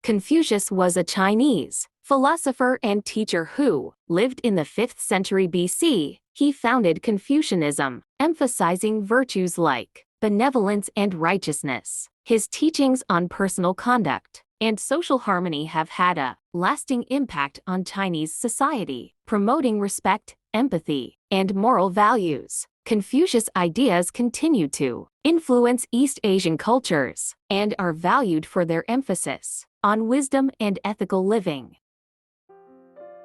Confucius was a Chinese philosopher and teacher who lived in the 5th century BC. He founded Confucianism, emphasizing virtues like benevolence and righteousness. His teachings on personal conduct and social harmony have had a lasting impact on Chinese society, promoting respect, empathy, and moral values. Confucius' ideas continue to influence East Asian cultures and are valued for their emphasis on wisdom and ethical living.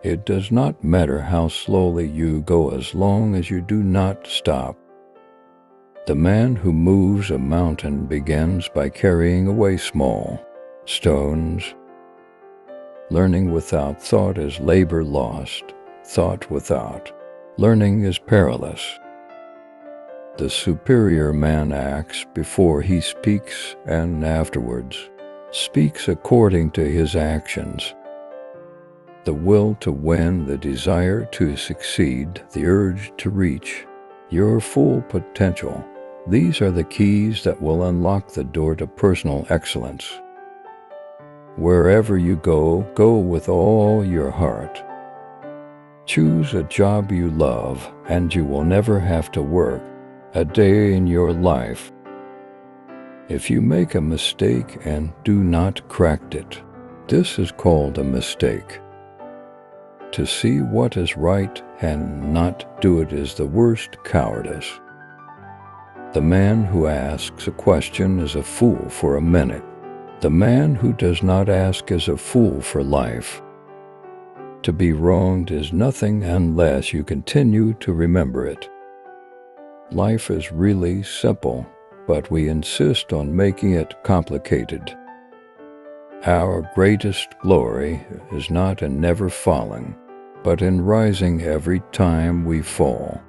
It does not matter how slowly you go as long as you do not stop. The man who moves a mountain begins by carrying away small stones. Learning without thought is labor lost. Thought without learning is perilous. The superior man acts before he speaks and afterwards speaks according to his actions. The will to win, the desire to succeed, the urge to reach your full potential. These are the keys that will unlock the door to personal excellence. Wherever you go, go with all your heart. Choose a job you love, and you will never have to work a day in your life. If you make a mistake and do not correct it, this is called a mistake. To see what is right and not do it is the worst cowardice. The man who asks a question is a fool for a minute. The man who does not ask is a fool for life. To be wronged is nothing unless you continue to remember it. Life is really simple, but we insist on making it complicated. Our greatest glory is not in never falling, but in rising every time we fall.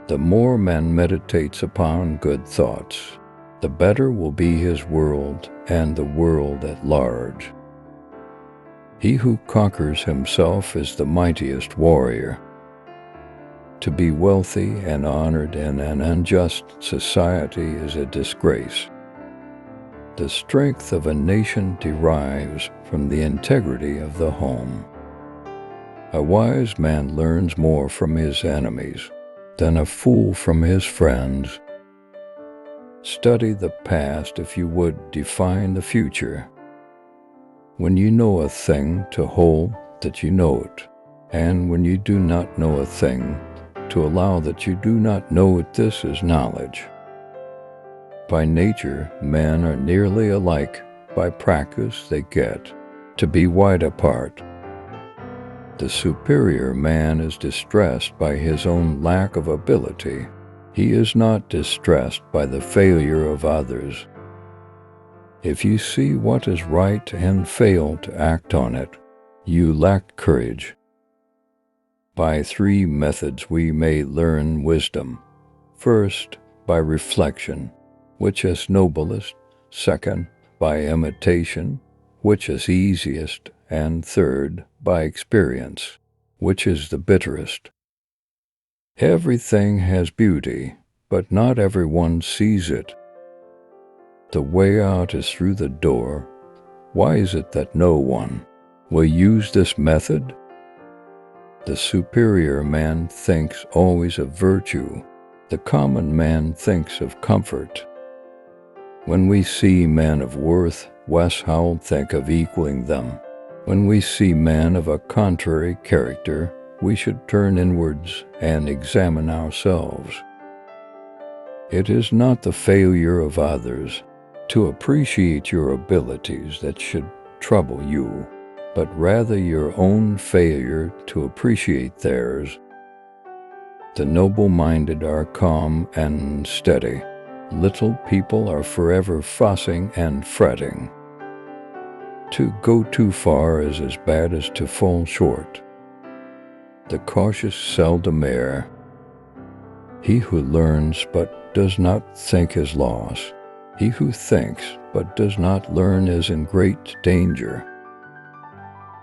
The more man meditates upon good thoughts, the better will be his world and the world at large. He who conquers himself is the mightiest warrior. To be wealthy and honored in an unjust society is a disgrace. The strength of a nation derives from the integrity of the home. A wise man learns more from his enemies than a fool from his friends. Study the past if you would define the future. When you know a thing, to hold that you know it, and when you do not know a thing, to allow that you do not know it, this is knowledge. By nature, men are nearly alike. By practice, they get to be wide apart. The superior man is distressed by his own lack of ability. He is not distressed by the failure of others. If you see what is right and fail to act on it, you lack courage. By 3 methods we may learn wisdom. First, by reflection, which is noblest. Second, by imitation, which is easiest. And third, by experience, which is the bitterest. Everything has beauty, but not everyone sees it. The way out is through the door. Why is it that no one will use this method? The superior man thinks always of virtue. The common man thinks of comfort. When we see men of worth, Wes Howell think of equaling them. When we see men of a contrary character, we should turn inwards and examine ourselves. It is not the failure of others to appreciate your abilities that should trouble you, but rather your own failure to appreciate theirs. The noble-minded are calm and steady. Little people are forever fussing and fretting. To go too far is as bad as to fall short. The cautious seldom err. He who learns but does not think is lost. He who thinks but does not learn is in great danger.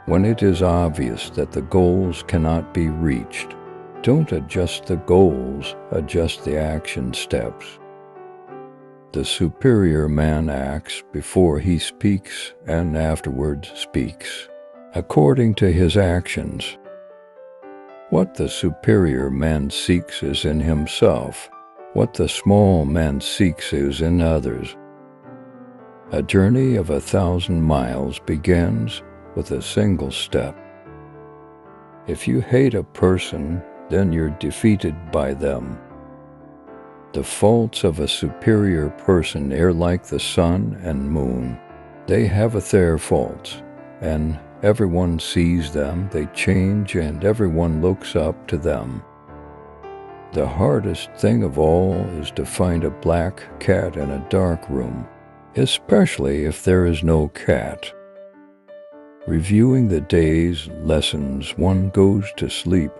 When it is obvious that the goals cannot be reached, don't adjust the goals, adjust the action steps. The superior man acts before he speaks and afterwards speaks, according to his actions. What the superior man seeks is in himself. What the small man seeks is in others. A journey of 1,000 miles begins with a single step. If you hate a person, then you're defeated by them. The faults of a superior person are like the sun and moon. They have their faults, and everyone sees them, they change, and everyone looks up to them. The hardest thing of all is to find a black cat in a dark room, especially if there is no cat. Reviewing the day's lessons, one goes to sleep.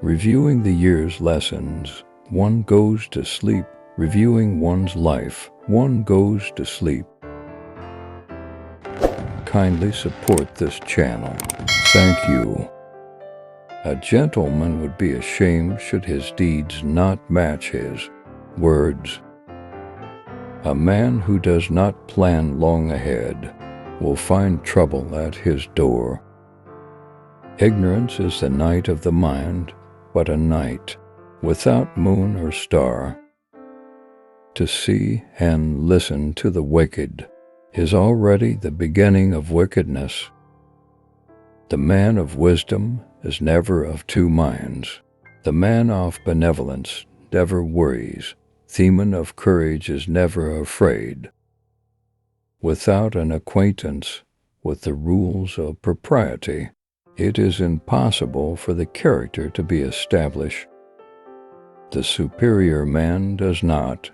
Reviewing the year's lessons, one goes to sleep. Reviewing one's life, one goes to sleep. Kindly support this channel. Thank you. A gentleman would be ashamed should his deeds not match his words. A man who does not plan long ahead will find trouble at his door. Ignorance is the night of the mind, but a night without moon or star. To see and listen to the wicked is already the beginning of wickedness. The man of wisdom is never of two minds. The man of benevolence never worries. The man of courage is never afraid. Without an acquaintance with the rules of propriety, it is impossible for the character to be established. The superior man does not,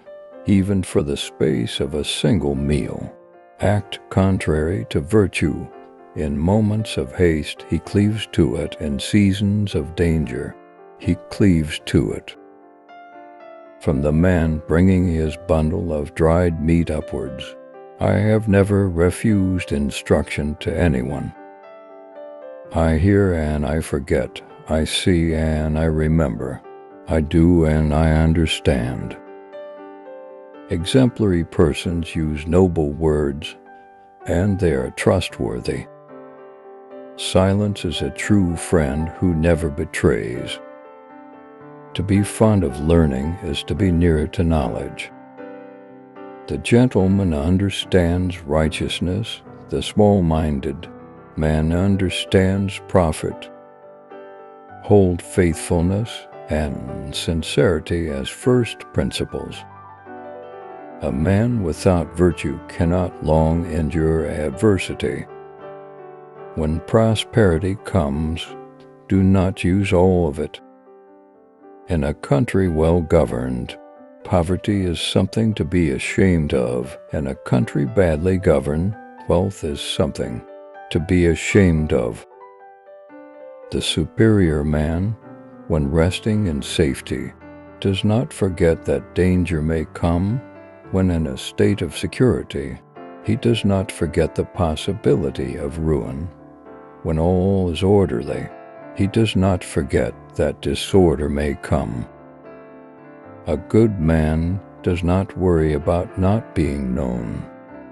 even for the space of a single meal, act contrary to virtue. In moments of haste he cleaves to it, in seasons of danger he cleaves to it. From the man bringing his bundle of dried meat upwards, I have never refused instruction to anyone. I hear and I forget, I see and I remember, I do and I understand. Exemplary persons use noble words, and they are trustworthy. Silence is a true friend who never betrays. To be fond of learning is to be nearer to knowledge. The gentleman understands righteousness, the small-minded man understands profit. Hold faithfulness and sincerity as first principles. A man without virtue cannot long endure adversity. When prosperity comes, do not use all of it. In a country well governed, poverty is something to be ashamed of. In a country badly governed, wealth is something to be ashamed of. The superior man, when resting in safety, does not forget that danger may come. When in a state of security, he does not forget the possibility of ruin. When all is orderly, he does not forget that disorder may come. A good man does not worry about not being known.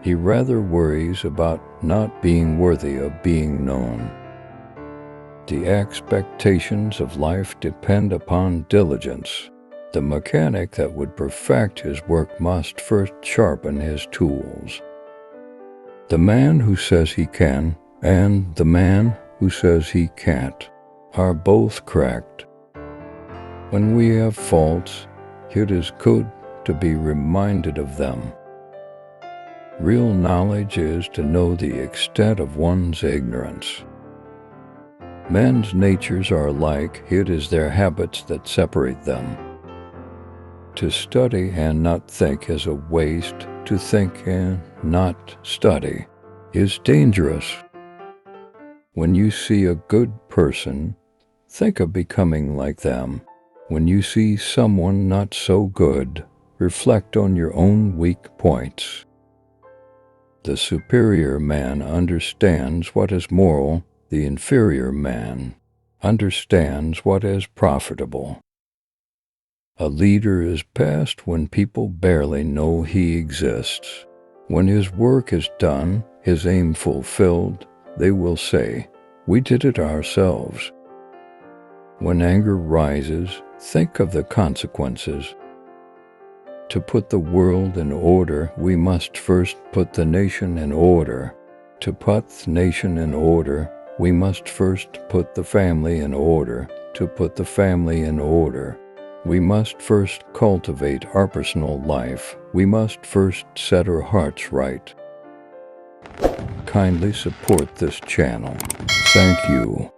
He rather worries about not being worthy of being known. The expectations of life depend upon diligence. The mechanic that would perfect his work must first sharpen his tools. The man who says he can and the man who says he can't are both correct. When we have faults, it is good to be reminded of them. Real knowledge is to know the extent of one's ignorance. Men's natures are alike, it is their habits that separate them. To study and not think is a waste. To think and not study is dangerous. When you see a good person, think of becoming like them. When you see someone not so good, reflect on your own weak points. The superior man understands what is moral. The inferior man understands what is profitable. A leader is best when people barely know he exists. When his work is done, his aim fulfilled, they will say, "We did it ourselves." When anger rises, think of the consequences. To put the world in order, we must first put the nation in order. To put the nation in order, we must first put the family in order. To put the family in order, we must first cultivate our personal life. We must first set our hearts right. Kindly support this channel. Thank you.